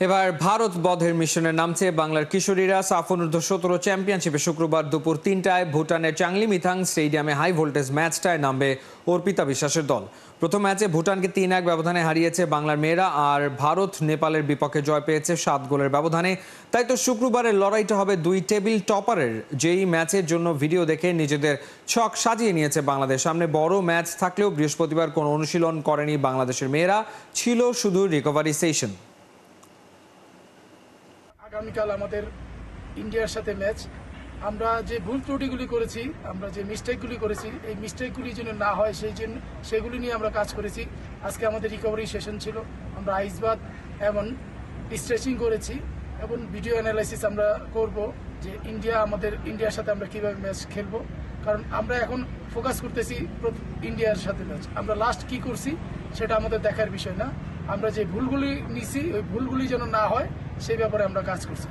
এবার ভারত বধের মিশনে নামছে বাংলার কিশোরীরা। সাফ অনূর্ধ্ব 17 চ্যাম্পিয়নশিপে শুক্রবার দুপুর 3টায় ভুটানের চাংলি মিথাং স্টেডিয়ামে হাই ভোল্টেজ ম্যাচটায় নামবে অর্পিতা বিশ্বাসের দল। প্রথম ম্যাচে ভুটানকে 3-1 ব্যবধানে হারিয়েছে বাংলার মেয়েরা, আর ভারত নেপালের বিপক্ষে জয় পেয়েছে 7 গোলের ব্যবধানে। তাই তো শুক্রবারের লড়াইটা হবে দুই টেবিল টপারের। যেই ম্যাচের জন্য ভিডিও দেখে নিজেদের ছক সাজিয়ে নিয়েছে বাংলাদেশ। সামনে বড় ম্যাচ থাকলেও বৃহস্পতিবার কোনো অনুশীলন করেনি বাংলাদেশের মেয়েরা, ছিল শুধু রিকভারি সেশন। আগামীকাল আমাদের ইন্ডিয়ার সাথে ম্যাচ। আমরা যে ভুল ত্রুটিগুলি করেছি, আমরা যে মিস্টেকগুলি করেছি, এই মিস্টেকগুলি যেন না হয় সেগুলি নিয়ে আমরা কাজ করেছি। আজকে আমাদের রিকভারি সেশন ছিল, আমরা আইস বাথ এবং স্ট্রেচিং করেছি এবং ভিডিও অ্যানালাইসিস আমরা করব যে ইন্ডিয়ার সাথে আমরা কীভাবে ম্যাচ খেলবো। কারণ আমরা এখন ফোকাস করতেছি ইন্ডিয়ার সাথে ম্যাচ। আমরা লাস্ট কি করছি সেটা আমাদের দেখার বিষয় না, আমরা যে ভুলগুলি নিছি ওই ভুলগুলি যেন না হয় সেই ব্যাপারে আমরা কাজ করছি।